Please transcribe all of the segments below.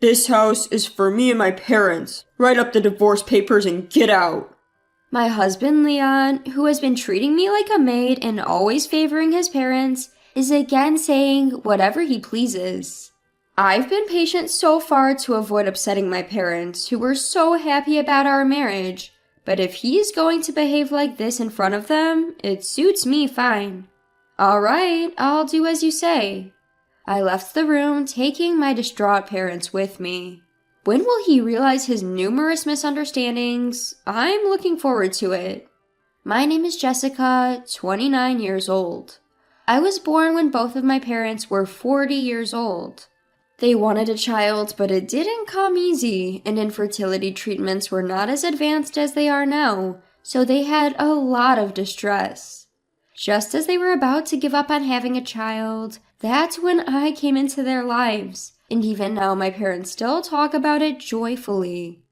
This house is for me and my parents. Write up the divorce papers and get out. My husband Leon, who has been treating me like a maid and always favoring his parents, is again saying whatever he pleases. I've been patient so far to avoid upsetting my parents, who were so happy about our marriage, but if he's going to behave like this in front of them, it suits me fine. Alright, I'll do as you say. I left the room, taking my distraught parents with me. When will he realize his numerous misunderstandings? I'm looking forward to it. My name is Jessica, 29 years old. I was born when both of my parents were 40 years old. They wanted a child, but it didn't come easy, and infertility treatments were not as advanced as they are now, so they had a lot of distress. Just as they were about to give up on having a child, that's when I came into their lives, and even now my parents still talk about it joyfully.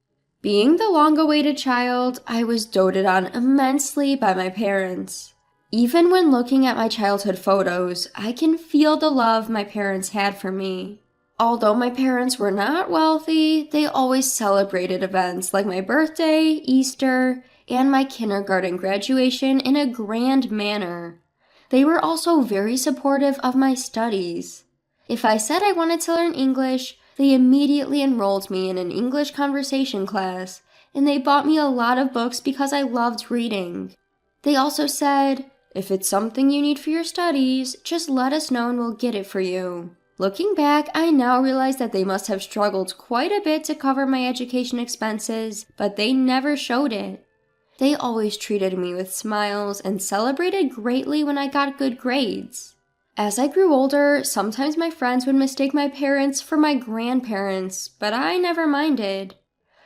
Being the long-awaited child, I was doted on immensely by my parents. Even when looking at my childhood photos, I can feel the love my parents had for me. Although my parents were not wealthy, they always celebrated events like my birthday, Easter, and my kindergarten graduation in a grand manner. They were also very supportive of my studies. If I said I wanted to learn English, they immediately enrolled me in an English conversation class, and they bought me a lot of books because I loved reading. They also said, "If it's something you need for your studies, just let us know and we'll get it for you." Looking back, I now realize that they must have struggled quite a bit to cover my education expenses, but they never showed it. They always treated me with smiles and celebrated greatly when I got good grades. As I grew older, sometimes my friends would mistake my parents for my grandparents, but I never minded.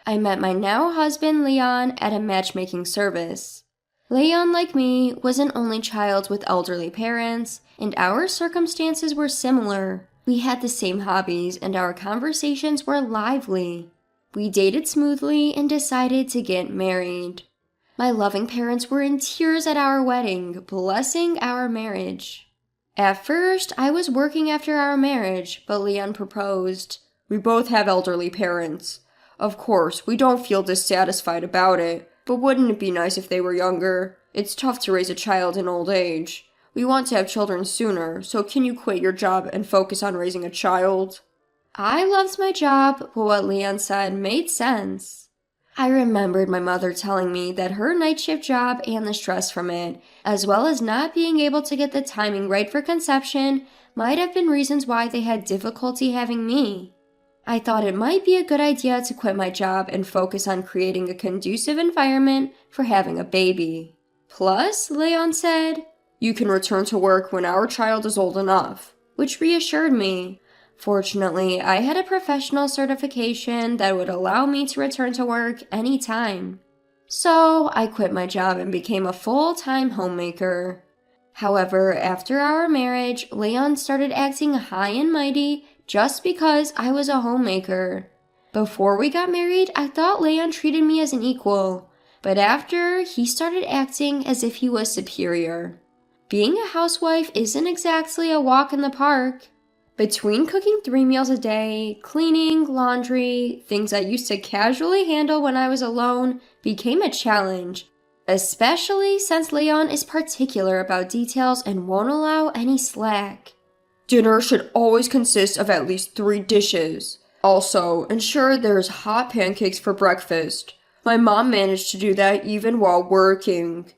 I met my now husband Leon at a matchmaking service. Leon, like me, was an only child with elderly parents, and our circumstances were similar. We had the same hobbies, and our conversations were lively. We dated smoothly and decided to get married. My loving parents were in tears at our wedding, blessing our marriage. At first, I was working after our marriage, but Leon proposed. We both have elderly parents. Of course, we don't feel dissatisfied about it, but wouldn't it be nice if they were younger? It's tough to raise a child in old age. We want to have children sooner, so can you quit your job and focus on raising a child? I loved my job, but what Leon said made sense. I remembered my mother telling me that her night shift job and the stress from it, as well as not being able to get the timing right for conception, might have been reasons why they had difficulty having me. I thought it might be a good idea to quit my job and focus on creating a conducive environment for having a baby. Plus, Leon said, "You can return to work when our child is old enough," which reassured me. Fortunately, I had a professional certification that would allow me to return to work anytime. So, I quit my job and became a full-time homemaker. However, after our marriage, Leon started acting high and mighty just because I was a homemaker. Before we got married, I thought Leon treated me as an equal, but after, he started acting as if he was superior. Being a housewife isn't exactly a walk in the park. Between cooking 3 meals a day, cleaning, laundry, things I used to casually handle when I was alone became a challenge, especially since Leon is particular about details and won't allow any slack. Dinner should always consist of at least 3 dishes. Also, ensure there's hot pancakes for breakfast. My mom managed to do that even while working.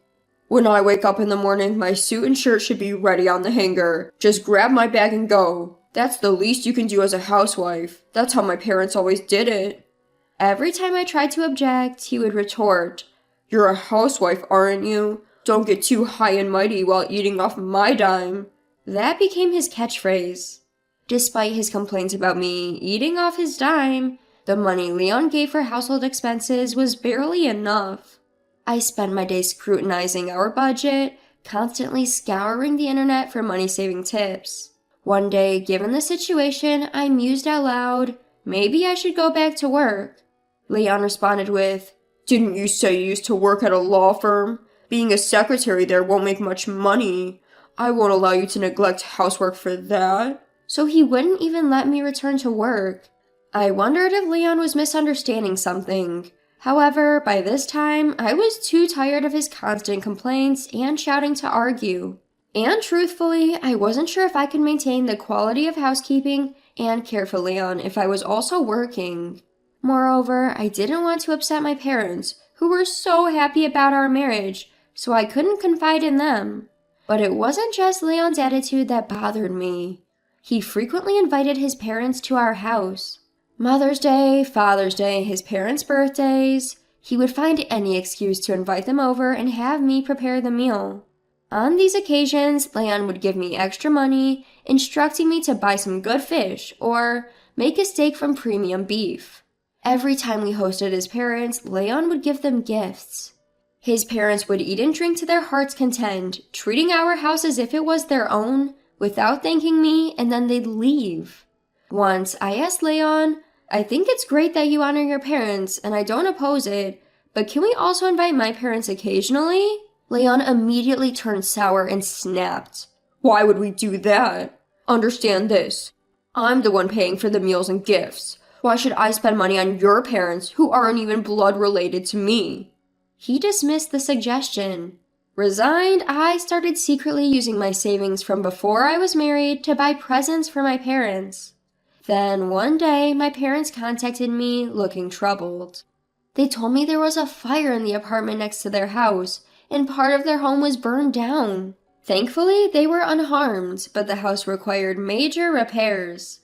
When I wake up in the morning, my suit and shirt should be ready on the hanger. Just grab my bag and go. That's the least you can do as a housewife. That's how my parents always did it. Every time I tried to object, he would retort, "You're a housewife, aren't you? Don't get too high and mighty while eating off my dime." That became his catchphrase. Despite his complaints about me eating off his dime, the money Leon gave for household expenses was barely enough. I spent my days scrutinizing our budget, constantly scouring the internet for money-saving tips. One day, given the situation, I mused out loud, maybe I should go back to work. Leon responded with, "Didn't you say you used to work at a law firm? Being a secretary there won't make much money. I won't allow you to neglect housework for that." So he wouldn't even let me return to work. I wondered if Leon was misunderstanding something. However, by this time, I was too tired of his constant complaints and shouting to argue. And truthfully, I wasn't sure if I could maintain the quality of housekeeping and care for Leon if I was also working. Moreover, I didn't want to upset my parents, who were so happy about our marriage, so I couldn't confide in them. But it wasn't just Leon's attitude that bothered me. He frequently invited his parents to our house. Mother's Day, Father's Day, his parents' birthdays. He would find any excuse to invite them over and have me prepare the meal. On these occasions, Leon would give me extra money, instructing me to buy some good fish or make a steak from premium beef. Every time we hosted his parents, Leon would give them gifts. His parents would eat and drink to their heart's content, treating our house as if it was their own, without thanking me, and then they'd leave. Once, I asked Leon, I think it's great that you honor your parents, and I don't oppose it, but can we also invite my parents occasionally? Leon immediately turned sour and snapped. Why would we do that? Understand this. I'm the one paying for the meals and gifts. Why should I spend money on your parents who aren't even blood related to me? He dismissed the suggestion. Resigned, I started secretly using my savings from before I was married to buy presents for my parents. Then one day, my parents contacted me looking troubled. They told me there was a fire in the apartment next to their house, and part of their home was burned down. Thankfully, they were unharmed, but the house required major repairs.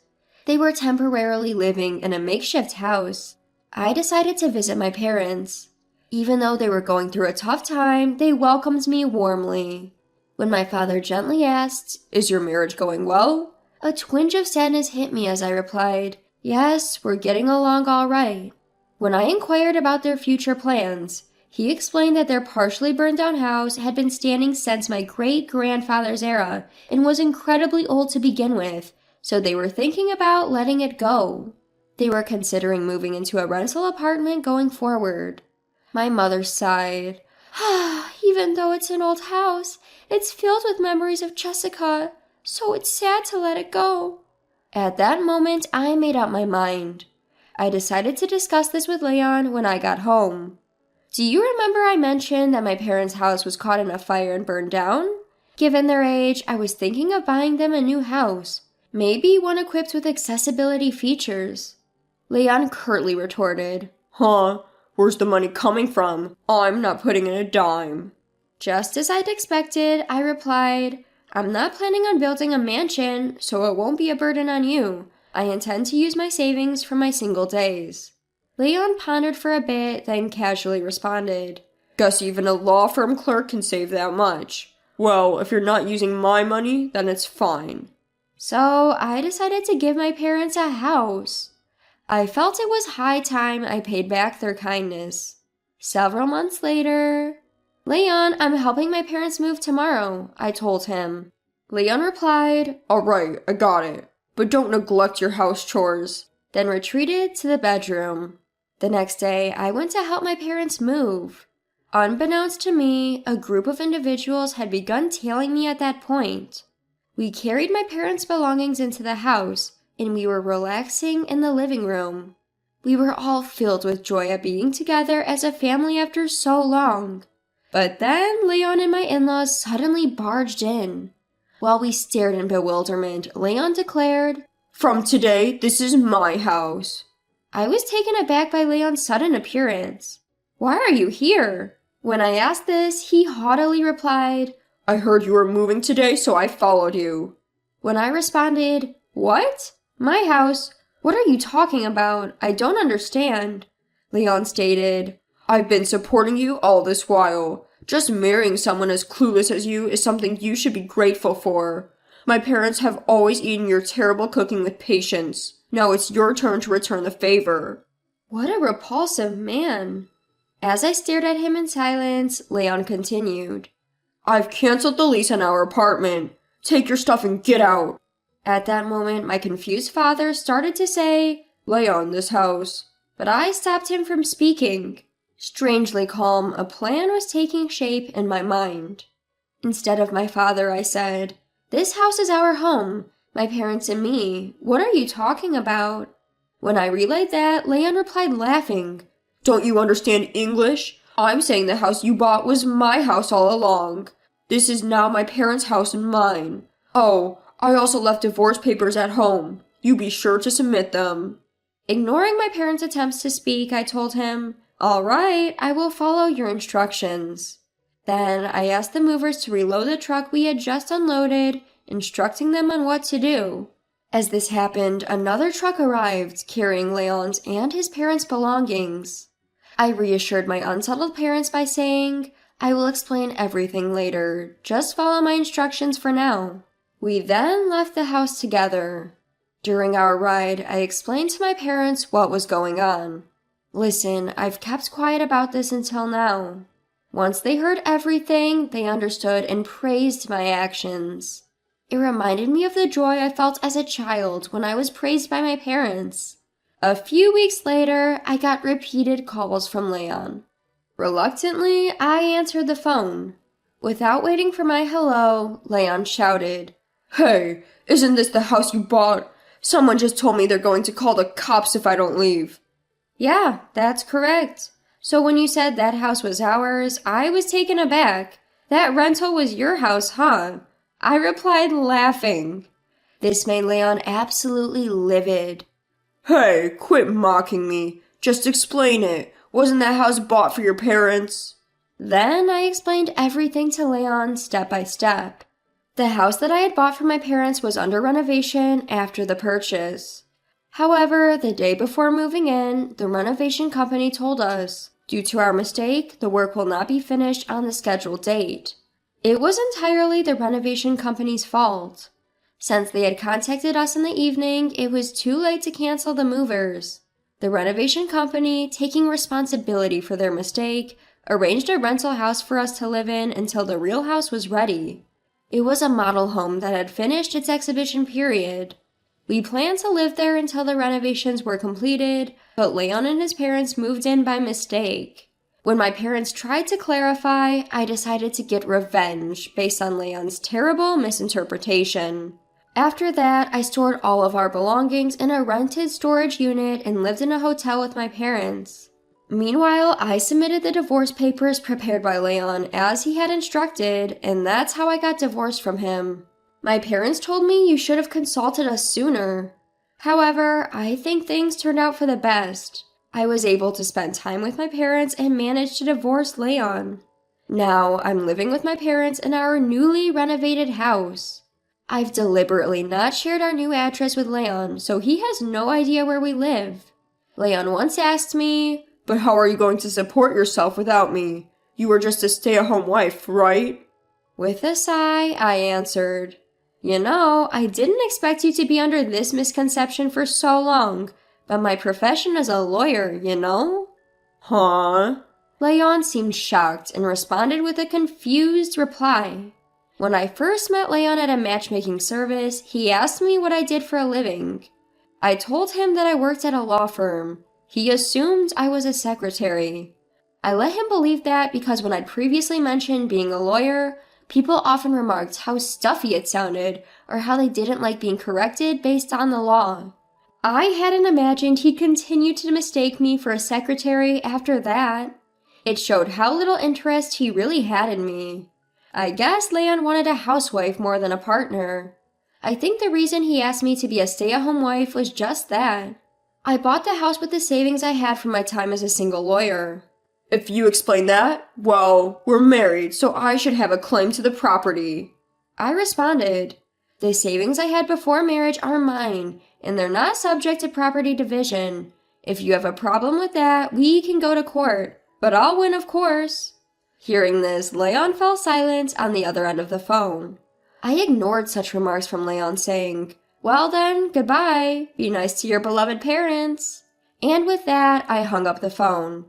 They were temporarily living in a makeshift house. I decided to visit my parents. Even though they were going through a tough time, they welcomed me warmly. When my father gently asked, "Is your marriage going well?" a twinge of sadness hit me as I replied, "Yes, we're getting along all right." When I inquired about their future plans, he explained that their partially burned down house had been standing since my great-grandfather's era and was incredibly old to begin with, so they were thinking about letting it go. They were considering moving into a rental apartment going forward. My mother sighed. "Even though it's an old house, it's filled with memories of Jessica, so it's sad to let it go." At that moment, I made up my mind. I decided to discuss this with Leon when I got home. "Do you remember I mentioned that my parents' house was caught in a fire and burned down? Given their age, I was thinking of buying them a new house, maybe one equipped with accessibility features." Leon curtly retorted, "Huh? Where's the money coming from? I'm not putting in a dime." Just as I'd expected, I replied, "I'm not planning on building a mansion, so it won't be a burden on you. I intend to use my savings from my single days." Leon pondered for a bit, then casually responded, "Guess even a law firm clerk can save that much. Well, if you're not using my money, then it's fine." So I decided to give my parents a house. I felt it was high time I paid back their kindness. Several months later, "Leon, I'm helping my parents move tomorrow," I told him. Leon replied, "All right, I got it. But don't neglect your house chores," then retreated to the bedroom. The next day, I went to help my parents move. Unbeknownst to me, a group of individuals had begun tailing me at that point. We carried my parents' belongings into the house, and we were relaxing in the living room. We were all filled with joy at being together as a family after so long. But then Leon and my in-laws suddenly barged in. While we stared in bewilderment, Leon declared, "From today, this is my house." I was taken aback by Leon's sudden appearance. "Why are you here?" When I asked this, he haughtily replied, "I heard you were moving today, so I followed you." When I responded, "What? My house? What are you talking about? I don't understand." Leon stated, "I've been supporting you all this while. Just marrying someone as clueless as you is something you should be grateful for. My parents have always eaten your terrible cooking with patience. Now it's your turn to return the favor." What a repulsive man. As I stared at him in silence, Leon continued, "I've canceled the lease on our apartment. Take your stuff and get out." At that moment, my confused father started to say, "Lay on this house." But I stopped him from speaking. Strangely calm, a plan was taking shape in my mind. Instead of my father, I said, "This house is our home, my parents and me. What are you talking about?" When I relayed that, Leon replied laughing, "Don't you understand English? I'm saying the house you bought was my house all along. This is now my parents' house and mine. Oh, I also left divorce papers at home. You be sure to submit them." Ignoring my parents' attempts to speak, I told him, "All right, I will follow your instructions." Then I asked the movers to reload the truck we had just unloaded, instructing them on what to do. As this happened, another truck arrived, carrying Leon's and his parents' belongings. I reassured my unsettled parents by saying, "I will explain everything later. Just follow my instructions for now." We then left the house together. During our ride, I explained to my parents what was going on. "Listen, I've kept quiet about this until now." Once they heard everything, they understood and praised my actions. It reminded me of the joy I felt as a child when I was praised by my parents. A few weeks later, I got repeated calls from Leon. Reluctantly, I answered the phone. Without waiting for my hello, Leon shouted, "Hey, isn't this the house you bought? Someone just told me they're going to call the cops if I don't leave." "Yeah, that's correct. So when you said that house was ours, I was taken aback. That rental was your house, huh?" I replied, laughing. This made Leon absolutely livid. "Hey, quit mocking me. Just explain it. Wasn't that house bought for your parents?" Then I explained everything to Leon step by step. The house that I had bought for my parents was under renovation after the purchase. However, the day before moving in, the renovation company told us, due to our mistake, the work will not be finished on the scheduled date. It was entirely the renovation company's fault. Since they had contacted us in the evening, it was too late to cancel the movers. The renovation company, taking responsibility for their mistake, arranged a rental house for us to live in until the real house was ready. It was a model home that had finished its exhibition period. We planned to live there until the renovations were completed, but Leon and his parents moved in by mistake. When my parents tried to clarify, I decided to get revenge based on Leon's terrible misinterpretation. After that, I stored all of our belongings in a rented storage unit and lived in a hotel with my parents. Meanwhile, I submitted the divorce papers prepared by Leon as he had instructed, and that's how I got divorced from him. My parents told me you should have consulted us sooner. However, I think things turned out for the best. I was able to spend time with my parents and managed to divorce Leon. Now, I'm living with my parents in our newly renovated house. I've deliberately not shared our new address with Leon, so he has no idea where we live. Leon once asked me, "But how are you going to support yourself without me? You were just a stay-at-home wife, right?" With a sigh, I answered, "You know, I didn't expect you to be under this misconception for so long, but my profession is a lawyer, you know?" "Huh?" Leon seemed shocked and responded with a confused reply. When I first met Leon at a matchmaking service, he asked me what I did for a living. I told him that I worked at a law firm. He assumed I was a secretary. I let him believe that because when I'd previously mentioned being a lawyer, people often remarked how stuffy it sounded or how they didn't like being corrected based on the law. I hadn't imagined he'd continue to mistake me for a secretary after that. It showed how little interest he really had in me. I guess Leon wanted a housewife more than a partner. I think the reason he asked me to be a stay-at-home wife was just that. I bought the house with the savings I had from my time as a single lawyer. "If you explain that, well, we're married, so I should have a claim to the property." I responded, "The savings I had before marriage are mine, and they're not subject to property division. If you have a problem with that, we can go to court, but I'll win, of course." Hearing this, Leon fell silent on the other end of the phone. I ignored such remarks from Leon, saying, "Well then, goodbye. Be nice to your beloved parents." And with that, I hung up the phone.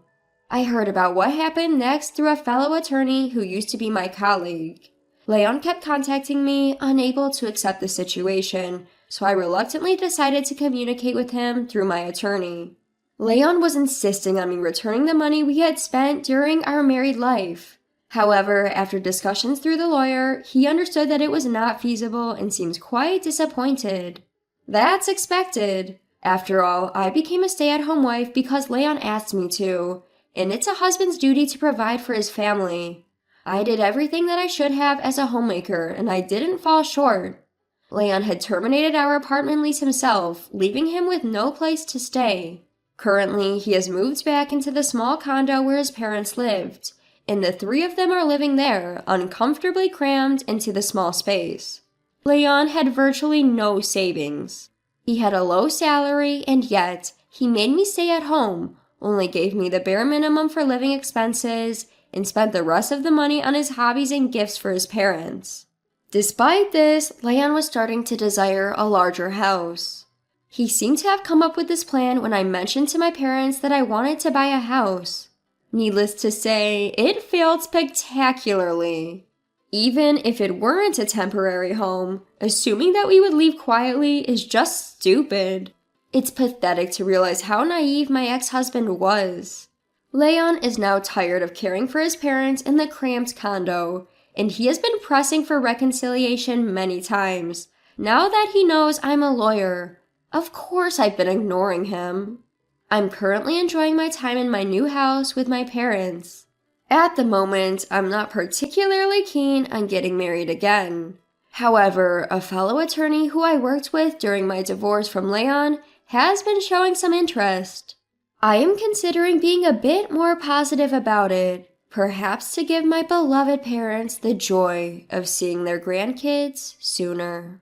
I heard about what happened next through a fellow attorney who used to be my colleague. Leon kept contacting me, unable to accept the situation, so I reluctantly decided to communicate with him through my attorney. Leon was insisting on me returning the money we had spent during our married life. However, after discussions through the lawyer, he understood that it was not feasible and seemed quite disappointed. That's expected. After all, I became a stay-at-home wife because Leon asked me to, and it's a husband's duty to provide for his family. I did everything that I should have as a homemaker, and I didn't fall short. Leon had terminated our apartment lease himself, leaving him with no place to stay. Currently, he has moved back into the small condo where his parents lived, and the three of them are living there, uncomfortably crammed into the small space. Leon had virtually no savings. He had a low salary, and yet, he made me stay at home, only gave me the bare minimum for living expenses, and spent the rest of the money on his hobbies and gifts for his parents. Despite this, Leon was starting to desire a larger house. He seemed to have come up with this plan when I mentioned to my parents that I wanted to buy a house. Needless to say, it failed spectacularly. Even if it weren't a temporary home, assuming that we would leave quietly is just stupid. It's pathetic to realize how naive my ex-husband was. Leon is now tired of caring for his parents in the cramped condo, and he has been pressing for reconciliation many times, now that he knows I'm a lawyer. Of course I've been ignoring him. I'm currently enjoying my time in my new house with my parents. At the moment, I'm not particularly keen on getting married again. However, a fellow attorney who I worked with during my divorce from Leon has been showing some interest. I am considering being a bit more positive about it, perhaps to give my beloved parents the joy of seeing their grandkids sooner.